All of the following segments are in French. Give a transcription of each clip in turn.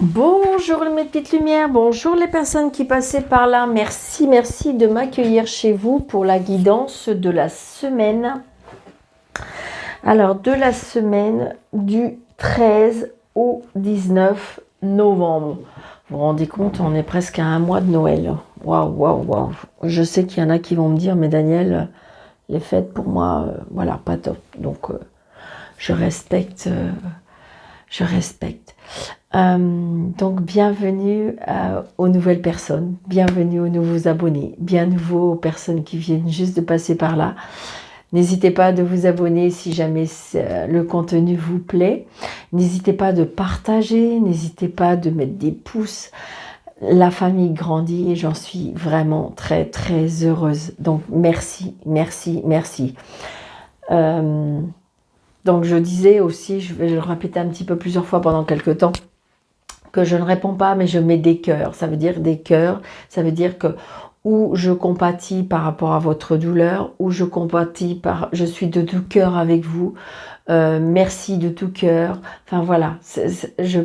Bonjour mes petites lumières, bonjour les personnes qui passaient par là. Merci, merci de m'accueillir chez vous pour la guidance de la semaine. Alors, de la semaine du 13 au 19 novembre. Vous vous rendez compte, on est presque à un mois de Noël. Waouh, waouh, waouh. Je sais qu'il y en a qui vont me dire, mais Daniel, les fêtes pour moi, voilà, pas top. Donc, je respecte. Je respecte. Donc, bienvenue aux nouvelles personnes, bienvenue aux nouveaux abonnés, bienvenue aux personnes qui viennent juste de passer par là. N'hésitez pas de vous abonner si jamais le contenu vous plaît. N'hésitez pas de partager, n'hésitez pas de mettre des pouces. La famille grandit et j'en suis vraiment très, très heureuse. Donc, merci, merci, merci. Donc, je disais aussi, je vais le répéter un petit peu plusieurs fois pendant quelques temps, que je ne réponds pas, mais je mets des cœurs. Ça veut dire des cœurs, ça veut dire que ou je compatis par rapport à votre douleur, ou je compatis je suis de tout cœur avec vous. Merci de tout cœur. Enfin voilà,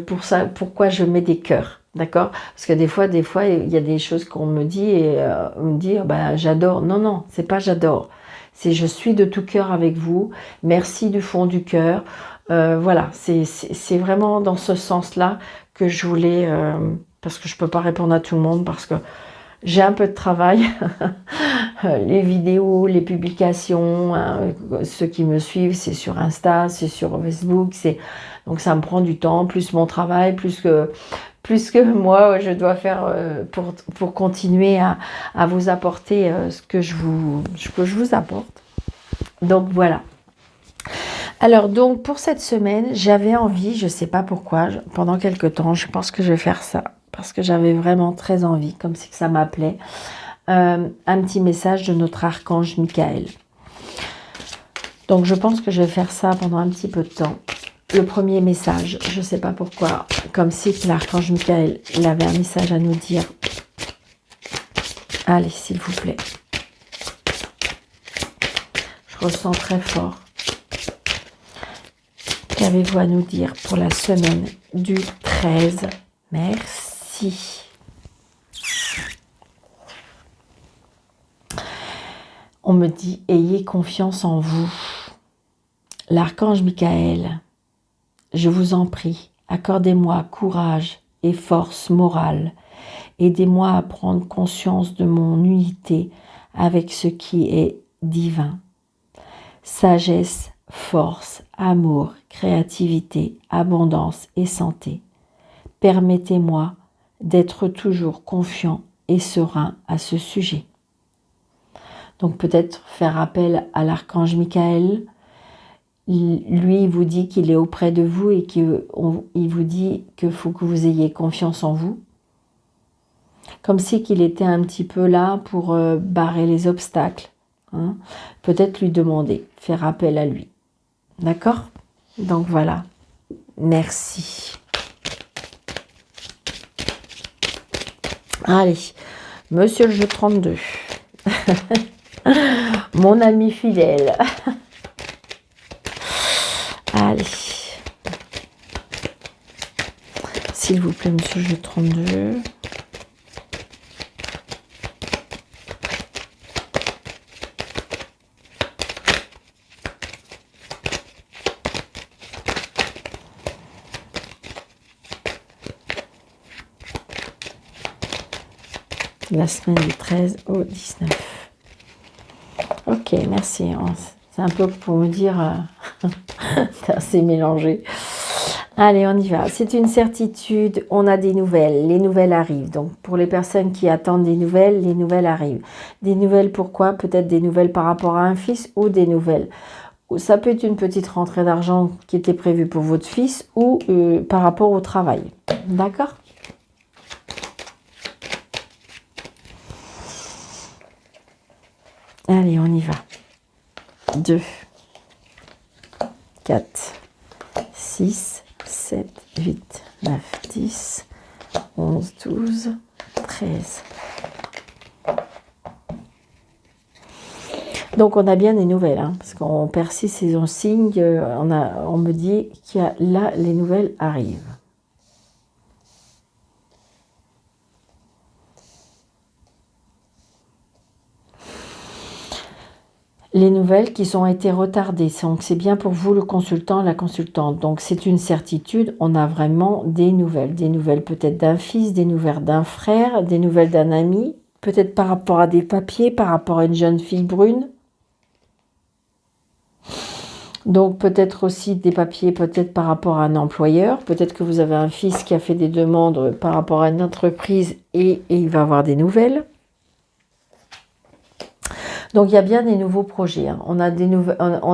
pour ça, pourquoi je mets des cœurs, d'accord? Parce que des fois, il y a des choses qu'on me dit et on me dit, oh, ben, j'adore. Non, non, c'est pas j'adore. C'est je suis de tout cœur avec vous. Merci du fond du cœur. Voilà, c'est vraiment dans ce sens-là que je voulais, parce que je peux pas répondre à tout le monde, parce que j'ai un peu de travail, les vidéos, les publications, hein, ceux qui me suivent, c'est sur Insta, c'est sur Facebook, donc ça me prend du temps, plus mon travail, plus que moi, je dois faire pour continuer à vous apporter ce que je vous apporte. Donc voilà. Alors donc pour cette semaine, j'avais envie, je ne sais pas pourquoi, pendant quelques temps, je pense que je vais faire ça, parce que j'avais vraiment très envie, comme si ça m'appelait, un petit message de notre archange Michael. Donc je pense que je vais faire ça pendant un petit peu de temps. Le premier message, je ne sais pas pourquoi, comme si l'archange Michael, il avait un message à nous dire. Allez, s'il vous plaît. Je ressens très fort. Qu'avez-vous à nous dire pour la semaine du 13 ? Merci. On me dit, ayez confiance en vous. L'archange Michael, je vous en prie, accordez-moi courage et force morale. Aidez-moi à prendre conscience de mon unité avec ce qui est divin. Sagesse, force, amour, créativité, abondance et santé. Permettez-moi d'être toujours confiant et serein à ce sujet. Donc peut-être faire appel à l'archange Michael. Lui, il vous dit qu'il est auprès de vous et qu'il vous dit qu'il faut que vous ayez confiance en vous. Comme si qu'il était un petit peu là pour barrer les obstacles. Hein. Peut-être lui demander, faire appel à lui. D'accord ? Donc voilà. Merci. Allez, monsieur le jeu 32. Mon ami fidèle. Allez. S'il vous plaît, monsieur le jeu 32. La semaine du 13 au 19. Ok, merci. C'est un peu pour me dire, c'est assez mélangé. Allez, on y va. C'est une certitude, on a des nouvelles. Les nouvelles arrivent. Donc, pour les personnes qui attendent des nouvelles, les nouvelles arrivent. Des nouvelles pourquoi ? Peut-être des nouvelles par rapport à un fils ou des nouvelles. Ça peut être une petite rentrée d'argent qui était prévue pour votre fils ou par rapport au travail. D'accord ? Allez, on y va. 2, 4, 6, 7, 8, 9, 10, 11, 12, 13. Donc, on a bien des nouvelles, hein, parce qu'on persiste et on signe. On me dit qu'il y a là, les nouvelles arrivent. les nouvelles qui ont été retardées. Donc, c'est bien pour vous, le consultant, la consultante. Donc, c'est une certitude. On a vraiment des nouvelles. Des nouvelles peut-être d'un fils, des nouvelles d'un frère, des nouvelles d'un ami. Peut-être par rapport à des papiers, par rapport à une jeune fille brune. Donc, peut-être aussi des papiers, peut-être par rapport à un employeur. Peut-être que vous avez un fils qui a fait des demandes par rapport à une entreprise et il va avoir des nouvelles. Donc, il y a bien des nouveaux projets. Hein. On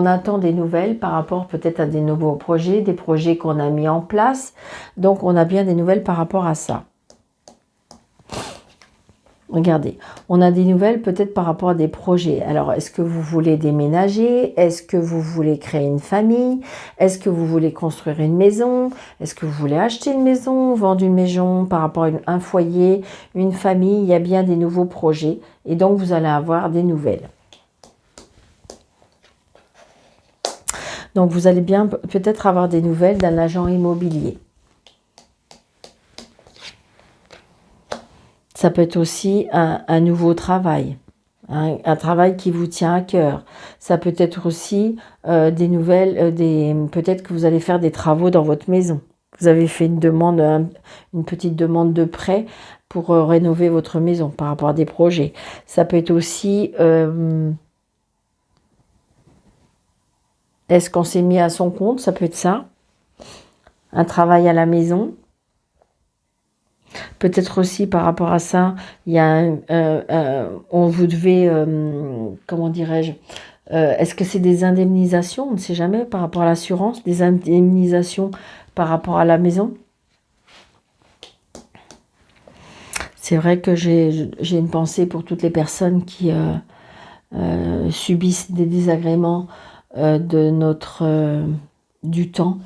attend des nouvelles par rapport peut-être à des nouveaux projets, des projets qu'on a mis en place. Donc, on a bien des nouvelles par rapport à ça. Regardez, on a des nouvelles peut-être par rapport à des projets. Alors, est-ce que vous voulez déménager? Est-ce que vous voulez créer une famille? Est-ce que vous voulez construire une maison? Est-ce que vous voulez acheter une maison, vendre une maison par rapport à un foyer, une famille? Il y a bien des nouveaux projets et donc vous allez avoir des nouvelles. Donc, vous allez bien peut-être avoir des nouvelles d'un agent immobilier. Ça peut être aussi un nouveau travail, un travail qui vous tient à cœur. Ça peut être aussi des nouvelles, peut-être que vous allez faire des travaux dans votre maison. Vous avez fait une demande, une petite demande de prêt pour rénover votre maison par rapport à des projets. Ça peut être aussi, est-ce qu'on s'est mis à son compte? Ça peut être ça. Un travail à la maison. Peut-être aussi par rapport à ça, il y a on vous devait, comment dirais-je, est-ce que c'est des indemnisations? On ne sait jamais par rapport à l'assurance, des indemnisations par rapport à la maison. C'est vrai que j'ai une pensée pour toutes les personnes qui subissent des désagréments du temps,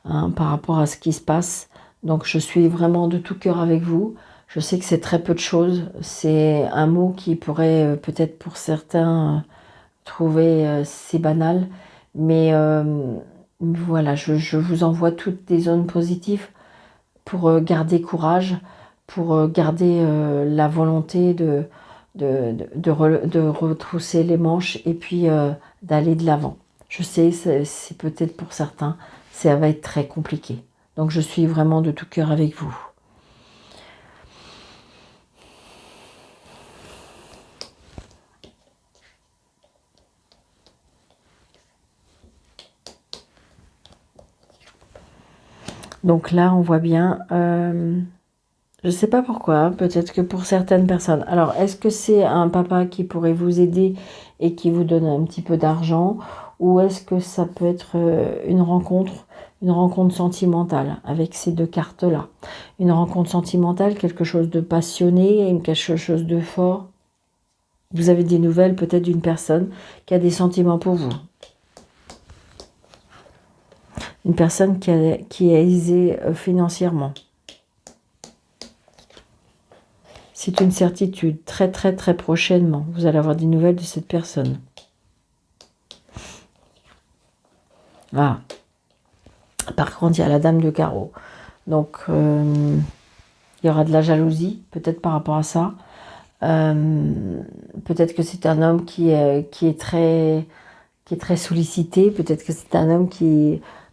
hein, par rapport à ce qui se passe. Donc je suis vraiment de tout cœur avec vous. Je sais que c'est très peu de choses. C'est un mot qui pourrait peut-être pour certains trouver c'est banal. Mais voilà, je vous envoie toutes des zones positives pour garder courage, pour garder la volonté de retrousser les manches et puis d'aller de l'avant. Je sais, c'est peut-être pour certains, ça va être très compliqué. Donc je suis vraiment de tout cœur avec vous. Donc là, on voit bien, je ne sais pas pourquoi, hein, peut-être que pour certaines personnes. Alors, est-ce que c'est un papa qui pourrait vous aider et qui vous donne un petit peu d'argent? Ou est-ce que ça peut être une rencontre sentimentale avec ces deux cartes-là? Une rencontre sentimentale, quelque chose de passionné, quelque chose de fort. Vous avez des nouvelles peut-être d'une personne qui a des sentiments pour vous. Une personne qui est aisée financièrement. C'est une certitude. Très, très, très prochainement, vous allez avoir des nouvelles de cette personne. Ah. Par contre, il y a la dame de carreau. Donc, il y aura de la jalousie, peut-être par rapport à ça. Peut-être que c'est un homme qui est très sollicité. Peut-être que c'est un homme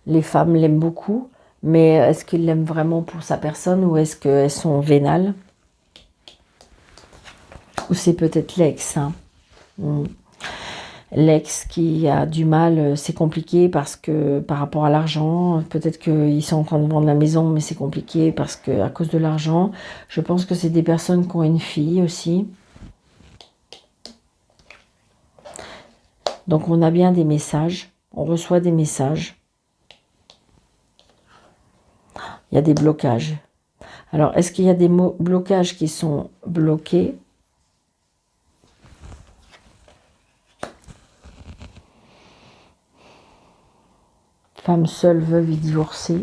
les femmes l'aiment beaucoup. Mais est-ce qu'il l'aime vraiment pour sa personne ou est-ce qu'elles sont vénales? Ou c'est peut-être l'ex. Hein. L'ex qui a du mal, c'est compliqué parce que par rapport à l'argent, peut-être qu'ils sont en train de vendre la maison, mais c'est compliqué parce que à cause de l'argent. Je pense que c'est des personnes qui ont une fille aussi. Donc on a bien des messages, on reçoit des messages. Il y a des blocages. Alors est-ce qu'il y a des blocages qui sont bloqués? Femme seule, veuve et divorcée.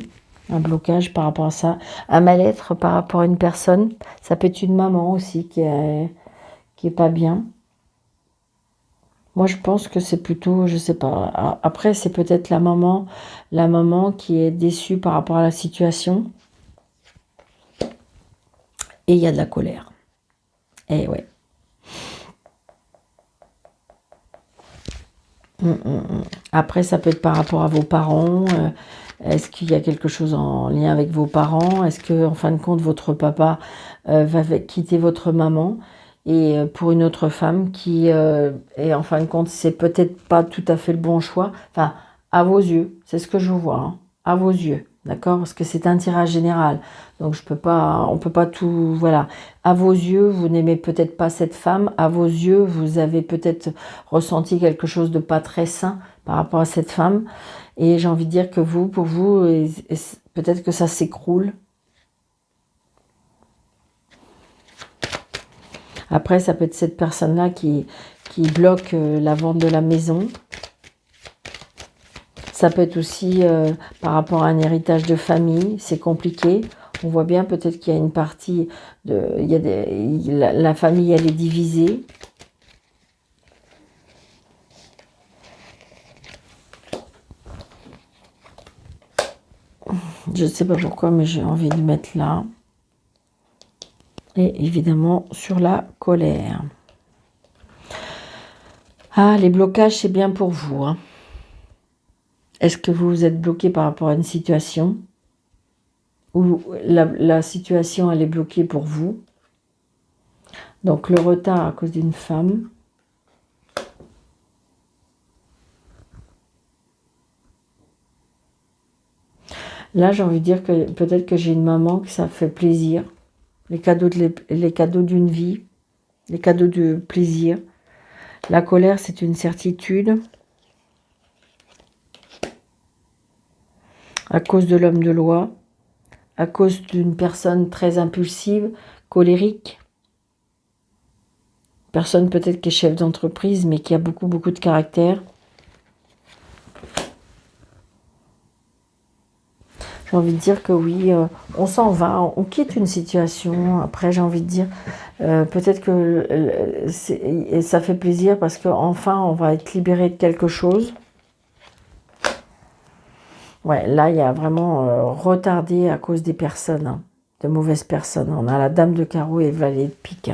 Un blocage par rapport à ça. Un mal-être par rapport à une personne. Ça peut être une maman aussi qui est pas bien. Moi, je pense que c'est plutôt, je sais pas. Après, c'est peut-être la maman qui est déçue par rapport à la situation. Et il y a de la colère. Et ouais. Après, ça peut être par rapport à vos parents. Est-ce qu'il y a quelque chose en lien avec vos parents? Est-ce que, en fin de compte, votre papa va quitter votre maman et pour une autre femme qui, et en fin de compte, c'est peut-être pas tout à fait le bon choix. Enfin, à vos yeux, c'est ce que je vois, hein, à vos yeux, d'accord? Parce que c'est un tirage général, donc je peux pas, on peut pas tout, voilà. À vos yeux, vous n'aimez peut-être pas cette femme. À vos yeux, vous avez peut-être ressenti quelque chose de pas très sain par rapport à cette femme. Et j'ai envie de dire que vous, pour vous, peut-être que ça s'écroule. Après, ça peut être cette personne-là qui bloque la vente de la maison. Ça peut être aussi par rapport à un héritage de famille. C'est compliqué. On voit bien peut-être qu'il y a une partie de... Il y a la famille, elle est divisée. Je ne sais pas pourquoi, mais j'ai envie de mettre là. Et évidemment, sur la colère. Ah, les blocages, c'est bien pour vous. Hein. Est-ce que vous êtes bloqué par rapport à une situation? Ou la situation, elle est bloquée pour vous? Donc, le retard à cause d'une femme. Là, j'ai envie de dire que peut-être que j'ai une maman que ça fait plaisir. Les cadeaux d'une vie, les cadeaux de plaisir. La colère, c'est une certitude. À cause de l'homme de loi, à cause d'une personne très impulsive, colérique. Personne peut-être qui est chef d'entreprise, mais qui a beaucoup de caractère. J'ai envie de dire que oui, on s'en va, on quitte une situation. Après, j'ai envie de dire, peut-être que ça fait plaisir parce qu'enfin, on va être libéré de quelque chose. Ouais, là, il y a vraiment retardé à cause des personnes, hein, de mauvaises personnes. On a la dame de carreau et le valet de pique.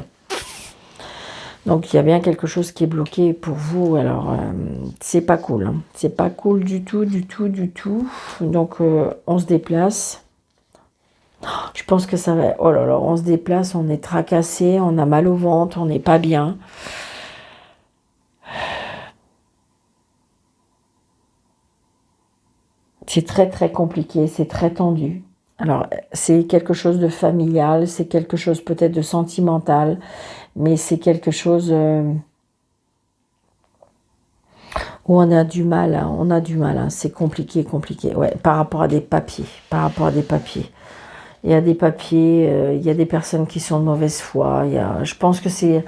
Donc, il y a bien quelque chose qui est bloqué pour vous. Alors, c'est pas cool. Hein. C'est pas cool du tout. Donc, on se déplace. Je pense que ça va... Oh là là, on se déplace, on est tracassé, on a mal au ventre, on n'est pas bien. C'est très compliqué, c'est très tendu. Alors, c'est quelque chose de familial, c'est quelque chose peut-être de sentimental, mais c'est quelque chose où on a du mal, hein, c'est compliqué. Ouais, par rapport à des papiers, Il y a des papiers, il y a des personnes qui sont de mauvaise foi, je pense que c'est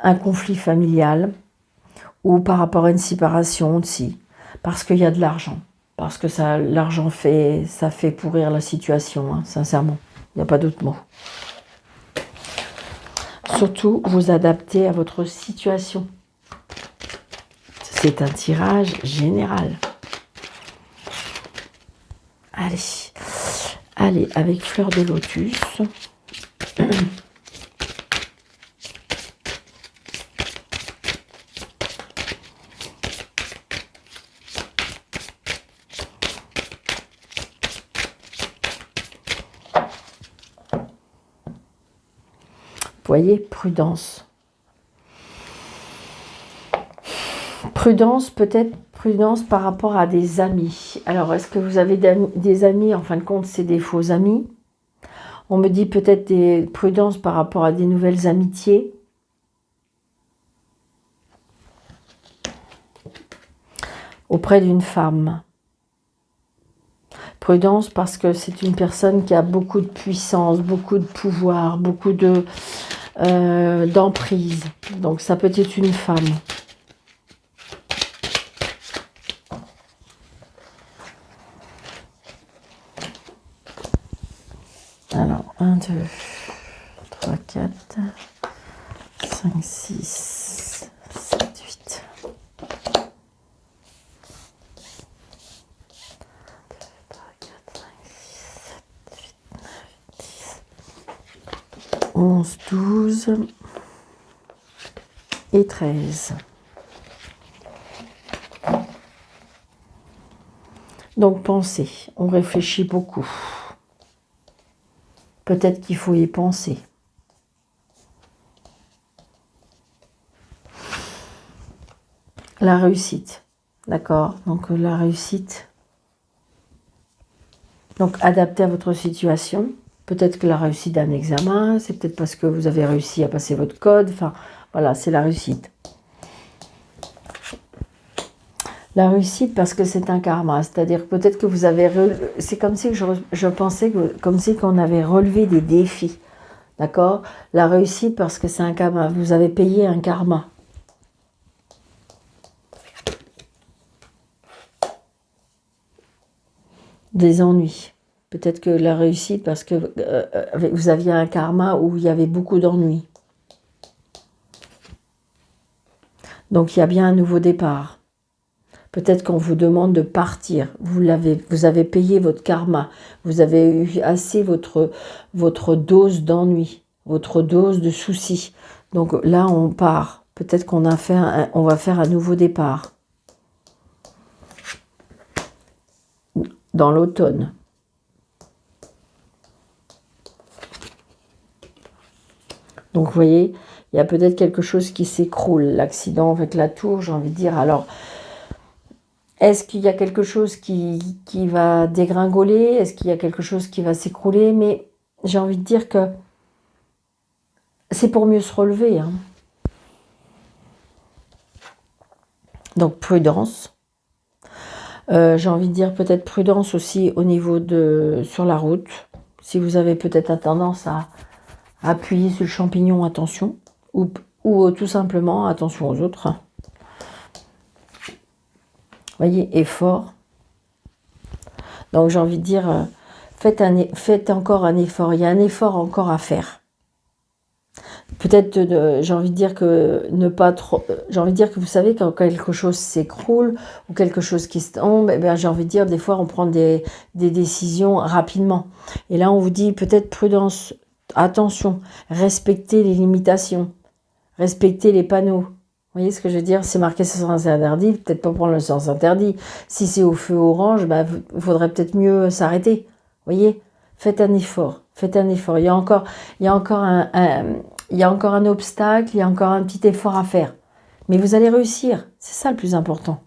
un conflit familial ou par rapport à une séparation aussi, parce qu'il y a de l'argent. Parce que l'argent ça fait pourrir la situation, hein, sincèrement. Il n'y a pas d'autre mot. Surtout, vous adaptez à votre situation. C'est un tirage général. Allez, avec fleur de lotus. Vous voyez, prudence. Prudence, peut-être prudence par rapport à des amis. Alors, est-ce que vous avez des amis? En fin de compte, c'est des faux amis. On me dit peut-être des prudences par rapport à des nouvelles amitiés. Auprès d'une femme. Prudence parce que c'est une personne qui a beaucoup de puissance, beaucoup de pouvoir, beaucoup d'emprise. Donc ça peut être une femme. Alors, 1, 2, 3, 4, 5, 6, 7, 8. 11, 12 et 13. Donc pensez, on réfléchit beaucoup. Peut-être qu'il faut y penser. La réussite, d'accord? Donc la réussite. Donc adaptez à votre situation. Peut-être que la réussite d'un examen, c'est peut-être parce que vous avez réussi à passer votre code. Enfin, voilà, c'est la réussite. La réussite parce que c'est un karma, c'est-à-dire peut-être que vous avez... C'est comme si je pensais que, comme si qu'on avait relevé des défis, d'accord? La réussite parce que c'est un karma, vous avez payé un karma. Des ennuis. Peut-être que la réussite parce que vous aviez un karma où il y avait beaucoup d'ennuis. Donc il y a bien un nouveau départ. Peut-être qu'on vous demande de partir. Vous avez payé votre karma. Vous avez eu assez votre dose d'ennui, votre dose de soucis. Donc là, on part. Peut-être qu'on va faire un nouveau départ. Dans l'automne. Donc vous voyez, il y a peut-être quelque chose qui s'écroule. L'accident avec la tour, j'ai envie de dire. Alors, est-ce qu'il y a quelque chose qui va dégringoler? Est-ce qu'il y a quelque chose qui va s'écrouler? Mais j'ai envie de dire que c'est pour mieux se relever. Hein. Donc prudence. J'ai envie de dire peut-être prudence aussi au niveau sur la route. Si vous avez peut-être tendance à appuyer sur le champignon, attention. Ou tout simplement attention aux autres. Voyez, effort. Donc j'ai envie de dire, faites encore un effort. Il y a un effort encore à faire. Peut-être, j'ai envie de dire que j'ai envie de dire que vous savez quand quelque chose s'écroule ou quelque chose qui se tombe, eh bien, j'ai envie de dire des fois on prend des décisions rapidement. Et là on vous dit peut-être prudence, attention, respectez les limitations, respectez les panneaux. Vous voyez ce que je veux dire? C'est marqué sens interdit, peut-être pas prendre le sens interdit. Si c'est au feu orange, il faudrait peut-être mieux s'arrêter. Vous voyez? Faites un effort, faites un effort. Il y a encore un obstacle, il y a encore un petit effort à faire. Mais vous allez réussir, c'est ça le plus important.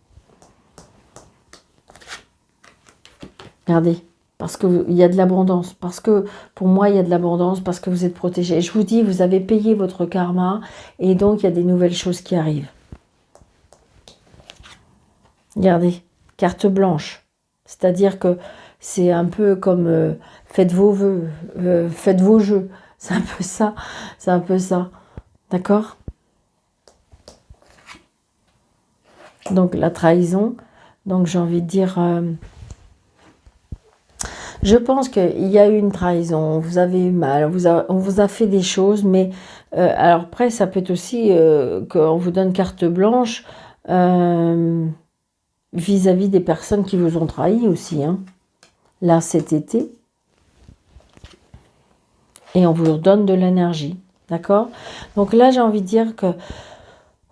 Regardez, parce qu'il y a de l'abondance, parce que pour moi il y a de l'abondance, parce que vous êtes protégé. Et je vous dis, vous avez payé votre karma et donc il y a des nouvelles choses qui arrivent. Regardez, carte blanche, c'est-à-dire que c'est un peu comme faites vos vœux, faites vos jeux, c'est un peu ça, c'est un peu ça, d'accord? Donc la trahison, donc j'ai envie de dire... je pense qu'il y a eu une trahison, vous avez eu mal, on vous a fait des choses, mais alors après, ça peut être aussi qu'on vous donne carte blanche vis-à-vis des personnes qui vous ont trahi aussi. Hein. Là, cet été, et on vous donne de l'énergie, d'accord? Donc là, j'ai envie de dire que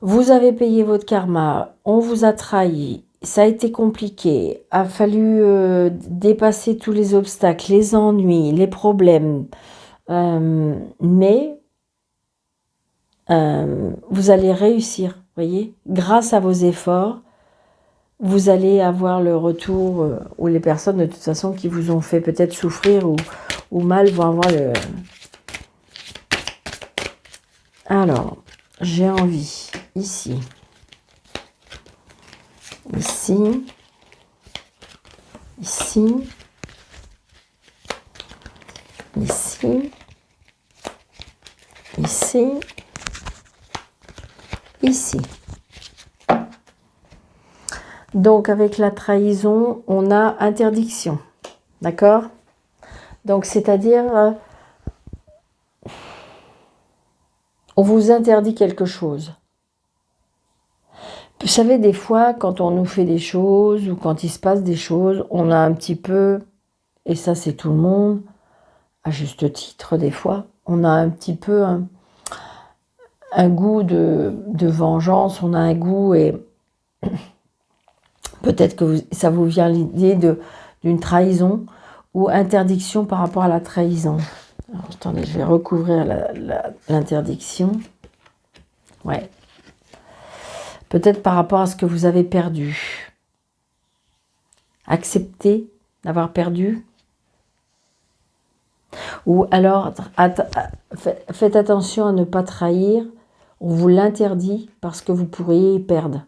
vous avez payé votre karma, on vous a trahi, ça a été compliqué, a fallu dépasser tous les obstacles, les ennuis, les problèmes, mais vous allez réussir, voyez, grâce à vos efforts, vous allez avoir le retour, ou les personnes de toute façon qui vous ont fait peut-être souffrir ou mal vont avoir le... Alors, j'ai envie, ici, ici, ici, ici, ici, ici. Donc, avec la trahison, on a interdiction. D'accord? Donc, c'est-à-dire, on vous interdit quelque chose. Vous savez, des fois, quand on nous fait des choses ou quand il se passe des choses, on a un petit peu, et ça c'est tout le monde, à juste titre des fois, on a un petit peu un goût de vengeance, on a un goût et Peut-être que ça vous vient l'idée d'une trahison ou interdiction par rapport à la trahison. Alors, attendez, je vais recouvrir l'interdiction. Ouais. Peut-être par rapport à ce que vous avez perdu. Accepter d'avoir perdu. Ou alors, faites attention à ne pas trahir. On vous l'interdit parce que vous pourriez perdre.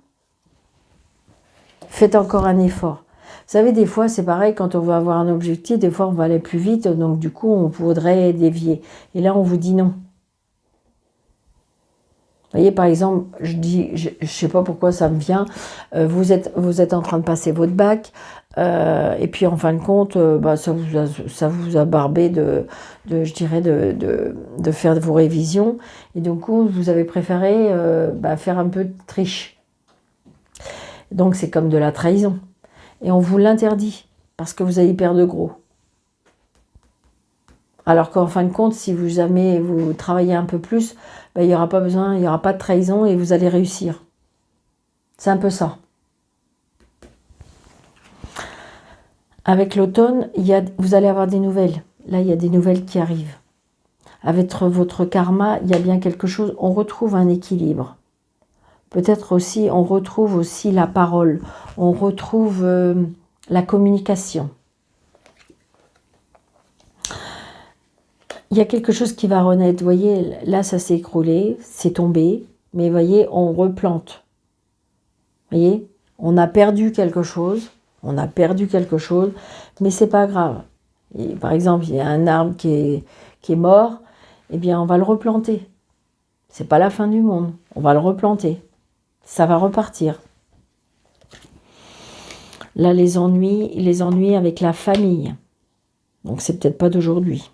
Faites encore un effort. Vous savez, des fois, c'est pareil, quand on veut avoir un objectif, des fois, on va aller plus vite, donc du coup, on voudrait dévier. Et là, on vous dit non. Vous voyez, par exemple, je sais pas pourquoi ça me vient, vous êtes en train de passer votre bac, et puis en fin de compte, ça vous a barbé je dirais, de faire vos révisions, et du coup, vous avez préféré faire un peu de triche. Donc, c'est comme de la trahison. Et on vous l'interdit, parce que vous allez perdre gros. Alors qu'en fin de compte, si vous travaillez un peu plus, il n'y aura pas besoin, il n'y aura pas de trahison et vous allez réussir. C'est un peu ça. Avec l'automne, vous allez avoir des nouvelles. Là, il y a des nouvelles qui arrivent. Avec votre karma, il y a bien quelque chose. On retrouve un équilibre. Peut-être aussi, on retrouve aussi la parole. On retrouve la communication. Il y a quelque chose qui va renaître. Vous voyez, là, ça s'est écroulé, c'est tombé. Mais vous voyez, on replante. Vous voyez, on a perdu quelque chose. Mais c'est pas grave. Et, par exemple, il y a un arbre qui est mort. Eh bien, on va le replanter. C'est pas la fin du monde. On va le replanter. Ça va repartir. Là, les ennuis avec la famille. Donc, c'est peut-être pas d'aujourd'hui.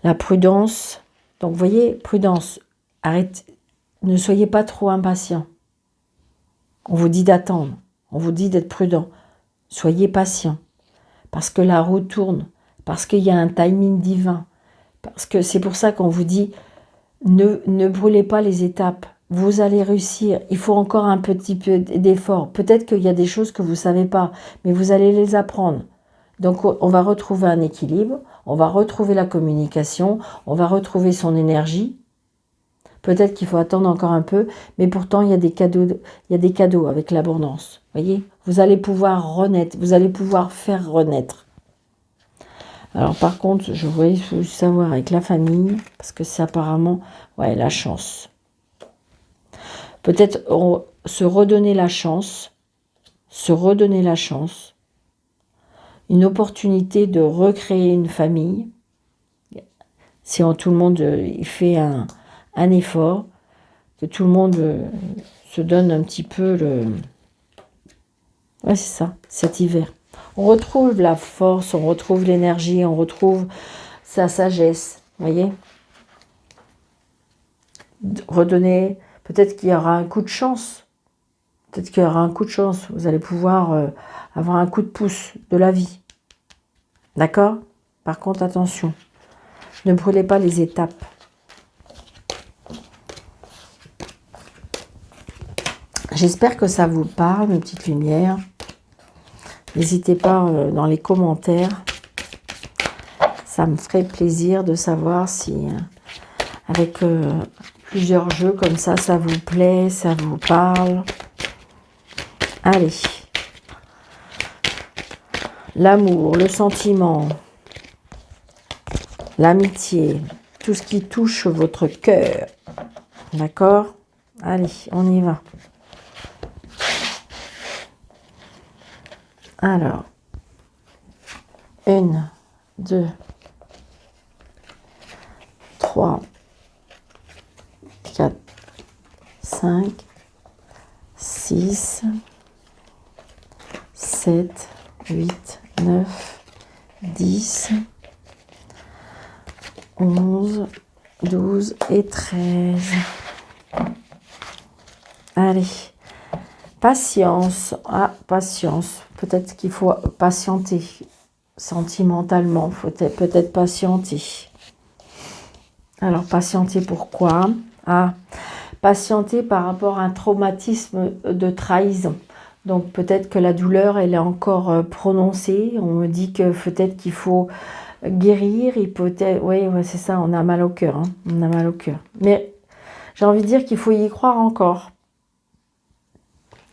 La prudence. Donc, vous voyez, prudence. Arrête. Ne soyez pas trop impatient. On vous dit d'attendre. On vous dit d'être prudent. Soyez patient. Parce que la roue tourne. Parce qu'il y a un timing divin. Parce que c'est pour ça qu'on vous dit ne brûlez pas les étapes. Vous allez réussir. Il faut encore un petit peu d'effort. Peut-être qu'il y a des choses que vous ne savez pas, mais vous allez les apprendre. Donc, on va retrouver un équilibre. On va retrouver la communication. On va retrouver son énergie. Peut-être qu'il faut attendre encore un peu, mais pourtant, il y a des cadeaux avec l'abondance. Voyez, vous allez pouvoir renaître. Vous allez pouvoir faire renaître. Alors, par contre, je voulais savoir avec la famille, parce que c'est apparemment, ouais, la chance. Peut-être se redonner la chance, une opportunité de recréer une famille. Si tout le monde il fait un effort, que tout le monde se donne un petit peu ouais, c'est ça, cet hiver. On retrouve la force, on retrouve l'énergie, on retrouve sa sagesse, voyez. Redonner, peut-être qu'il y aura un coup de chance. Vous allez pouvoir avoir un coup de pouce de la vie. D'accord? Par contre, attention. Ne brûlez pas les étapes. J'espère que ça vous parle, mes petites lumières. N'hésitez pas dans les commentaires. Ça me ferait plaisir de savoir si, avec plusieurs jeux comme ça vous plaît, ça vous parle. Allez. L'amour, le sentiment, l'amitié, tout ce qui touche votre cœur. D'accord? Allez, on y va. Alors, 1, 2, 3, 4, 5, 6, 7, 8, 9, 10, 11, 12 et 13. Allez, patience. Ah, patience. Peut-être qu'il faut patienter. Sentimentalement, il faut peut-être patienter. Alors, patienter pourquoi? Ah, patienter par rapport à un traumatisme de trahison. Donc peut-être que la douleur, elle est encore prononcée. On me dit que peut-être qu'il faut guérir. Et peut-être, oui, ouais, c'est ça, on a mal au cœur. Hein, on a mal au cœur. Mais j'ai envie de dire qu'il faut y croire encore.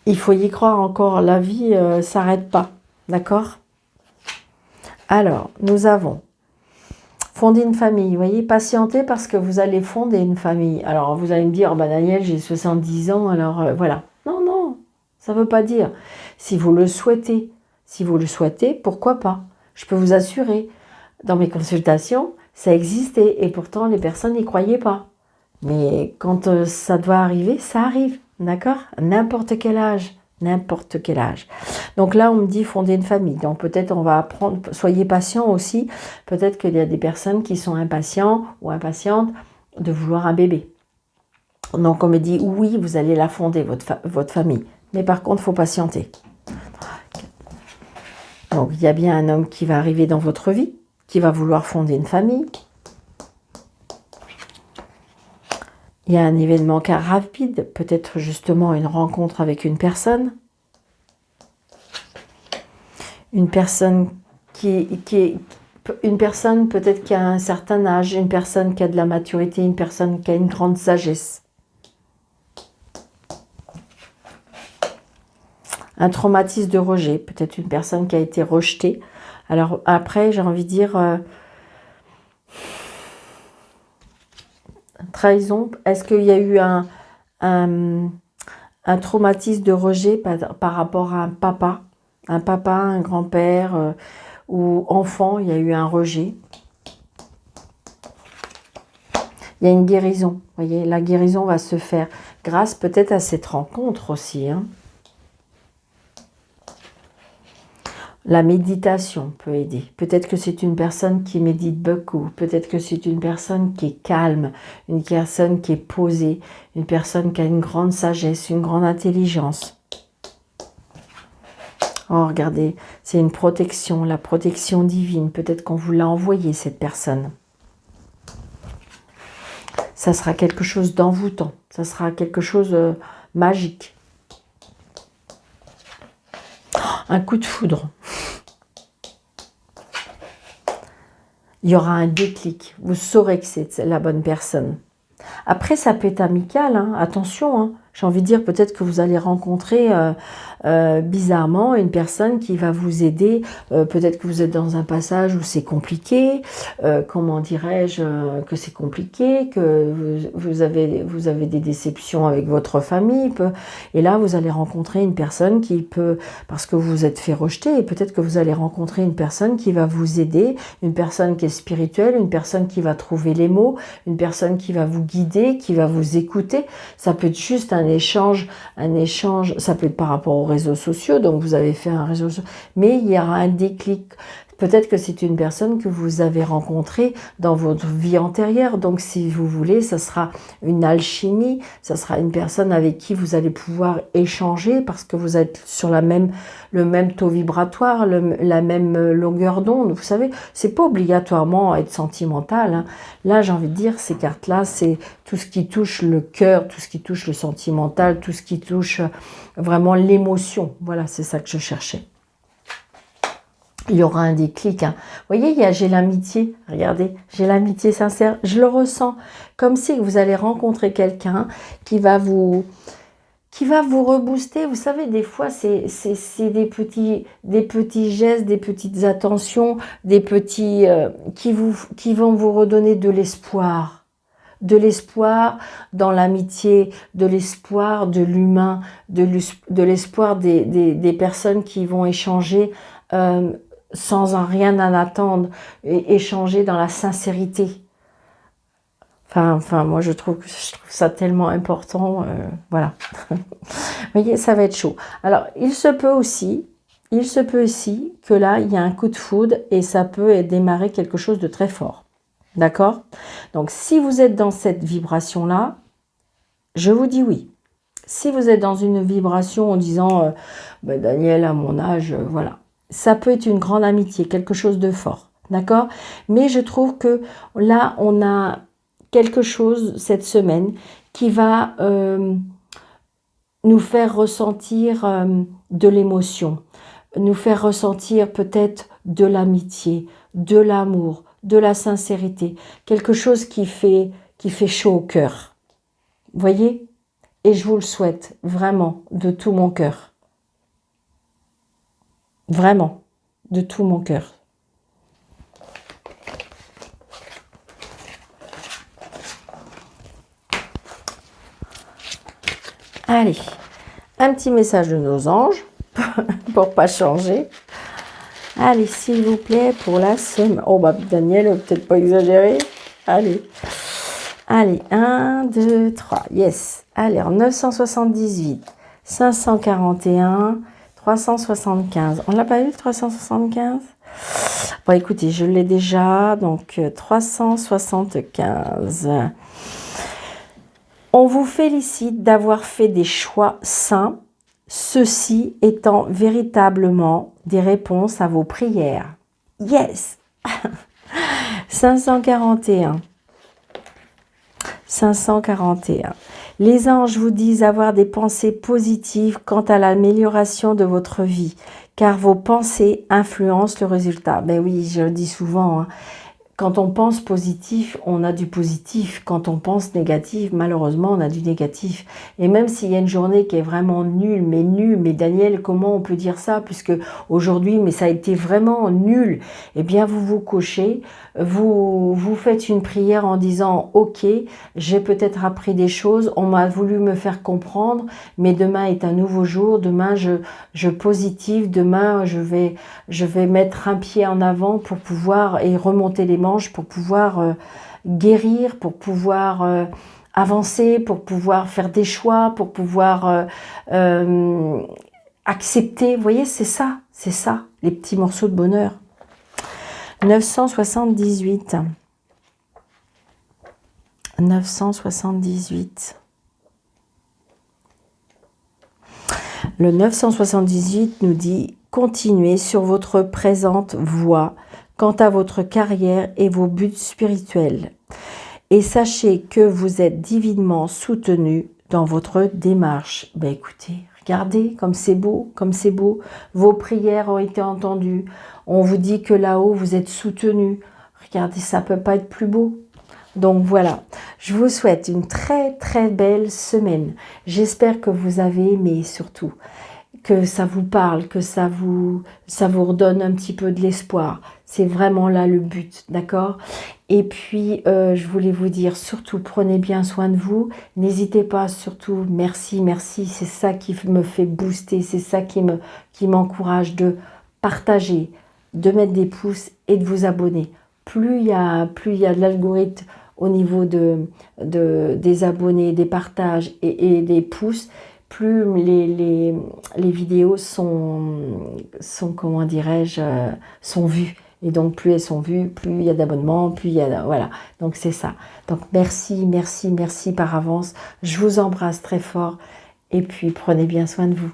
Il faut y croire encore. La vie ne s'arrête pas. D'accord? Alors, nous avons fonder une famille. Vous voyez, patienter parce que vous allez fonder une famille. Alors, vous allez me dire, oh, bah, Daniel, j'ai 70 ans, alors voilà. Non, non, ça ne veut pas dire. Si vous le souhaitez, pourquoi pas? Je peux vous assurer, dans mes consultations, ça existait et pourtant les personnes n'y croyaient pas. Mais quand ça doit arriver, ça arrive, d'accord? N'importe quel âge. N'importe quel âge. Donc là, on me dit fonder une famille. Donc peut-être on va apprendre, soyez patient aussi. Peut-être qu'il y a des personnes qui sont impatients ou impatientes de vouloir un bébé. Donc on me dit oui, vous allez la fonder, votre famille. Mais par contre, il faut patienter. Donc il y a bien un homme qui va arriver dans votre vie, qui va vouloir fonder une famille. Il y a un événement rapide, peut-être justement une rencontre avec une personne. Une personne une personne peut-être qui a un certain âge, une personne qui a de la maturité, une personne qui a une grande sagesse. Un traumatisme de rejet, peut-être une personne qui a été rejetée. Alors après, j'ai envie de dire... trahison, est-ce qu'il y a eu un traumatisme de rejet par rapport à un papa, un grand-père ou enfant, il y a eu un rejet. Il y a une guérison, vous voyez, la guérison va se faire grâce peut-être à cette rencontre aussi. Hein. La méditation peut aider. Peut-être que c'est une personne qui médite beaucoup. Peut-être que c'est une personne qui est calme, une personne qui est posée, une personne qui a une grande sagesse, une grande intelligence. Oh, regardez, c'est une protection, la protection divine. Peut-être qu'on vous l'a envoyée, cette personne. Ça sera quelque chose d'envoûtant. Ça sera quelque chose de magique. Un coup de foudre. Il y aura un déclic. Vous saurez que c'est la bonne personne. Après, ça peut être amical. Hein. Attention, hein. J'ai envie de dire peut-être que vous allez rencontrer bizarrement une personne qui va vous aider. Peut-être que vous êtes dans un passage où c'est compliqué. Comment dirais-je que c'est compliqué, que vous avez des déceptions avec votre famille. Et là, vous allez rencontrer une personne qui peut, parce que vous vous êtes fait rejeter, et peut-être que vous allez rencontrer une personne qui va vous aider, une personne qui est spirituelle, une personne qui va trouver les mots, une personne qui va vous guider, qui va vous écouter. Ça peut être juste un échange, ça peut être par rapport aux réseaux sociaux, donc vous avez fait un réseau social, mais il y aura un déclic. Peut-être que c'est une personne que vous avez rencontrée dans votre vie antérieure, donc si vous voulez, ça sera une alchimie, ça sera une personne avec qui vous allez pouvoir échanger parce que vous êtes sur le même taux vibratoire, la même longueur d'onde. Vous savez, c'est pas obligatoirement être sentimental. Hein. Là, j'ai envie de dire, ces cartes-là, c'est tout ce qui touche le cœur, tout ce qui touche le sentimental, tout ce qui touche vraiment l'émotion. Voilà, c'est ça que je cherchais. Il y aura un déclic. Hein. Vous voyez, j'ai l'amitié. Regardez, j'ai l'amitié sincère. Je le ressens. Comme si vous allez rencontrer quelqu'un qui va vous rebooster. Vous savez, des fois, c'est des petits gestes, des petites attentions, des petits qui vont vous redonner de l'espoir. De l'espoir dans l'amitié, de l'espoir de l'humain, de l'espoir des personnes qui vont échanger sans rien en attendre, et échanger dans la sincérité. Enfin, moi je trouve ça tellement important, voilà. Vous voyez, ça va être chaud. Alors, il se peut aussi que là, il y a un coup de foudre et ça peut démarrer quelque chose de très fort. D'accord? Donc, si vous êtes dans cette vibration-là, je vous dis oui. Si vous êtes dans une vibration en disant Daniel, à mon âge, voilà. Ça peut être une grande amitié, quelque chose de fort, d'accord? Mais je trouve que là, on a quelque chose cette semaine qui va nous faire ressentir de l'émotion, nous faire ressentir peut-être de l'amitié, de l'amour, de la sincérité, quelque chose qui fait chaud au cœur. Vous voyez? Et je vous le souhaite vraiment de tout mon cœur. Vraiment, de tout mon cœur. Allez, un petit message de nos anges, pour pas changer. Allez, s'il vous plaît, pour la semaine. Oh, bah, Daniel, peut-être pas exagérer. Allez. Allez, 1, 2, 3. Yes. Allez, en 978, 541, 375. On l'a pas eu, 375? Bon, écoutez, je l'ai déjà. Donc, 375. On vous félicite d'avoir fait des choix sains, ceux-ci étant véritablement des réponses à vos prières. Yes. 541. 541. Les anges vous disent avoir des pensées positives quant à l'amélioration de votre vie, car vos pensées influencent le résultat. Ben oui, je le dis souvent, hein. Quand on pense positif, on a du positif. Quand on pense négatif, malheureusement, on a du négatif. Et même s'il y a une journée qui est vraiment nulle, mais Daniel, comment on peut dire ça? Puisque aujourd'hui, mais ça a été vraiment nul. Eh bien, vous vous cochez, vous faites une prière en disant, ok, j'ai peut-être appris des choses, on m'a voulu me faire comprendre, mais demain est un nouveau jour, demain je positive, demain je vais mettre un pied en avant pour pouvoir et remonter les manches pour pouvoir guérir, pour pouvoir avancer, pour pouvoir faire des choix, pour pouvoir accepter. Vous voyez, c'est ça, les petits morceaux de bonheur. 978. 978. Le 978 nous dit « Continuez sur votre présente voie quant à votre carrière et vos buts spirituels. Et sachez que vous êtes divinement soutenu dans votre démarche. » Ben écoutez, regardez comme c'est beau, Vos prières ont été entendues. On vous dit que là-haut, vous êtes soutenu. Regardez, ça peut pas être plus beau. Donc voilà, je vous souhaite une très très belle semaine. J'espère que vous avez aimé surtout, que ça vous parle, que ça vous redonne un petit peu de l'espoir. C'est vraiment là le but, d'accord? Et puis, je voulais vous dire, surtout, prenez bien soin de vous. N'hésitez pas, surtout, merci, c'est ça qui me fait booster, c'est ça qui m'encourage de partager, de mettre des pouces et de vous abonner. Plus il y a de l'algorithme au niveau des abonnés, des partages et des pouces, plus les vidéos sont comment dirais-je, sont vues. Et donc, plus elles sont vues, plus il y a d'abonnements, plus il y a... Voilà, donc c'est ça. Donc, merci par avance. Je vous embrasse très fort. Et puis, prenez bien soin de vous.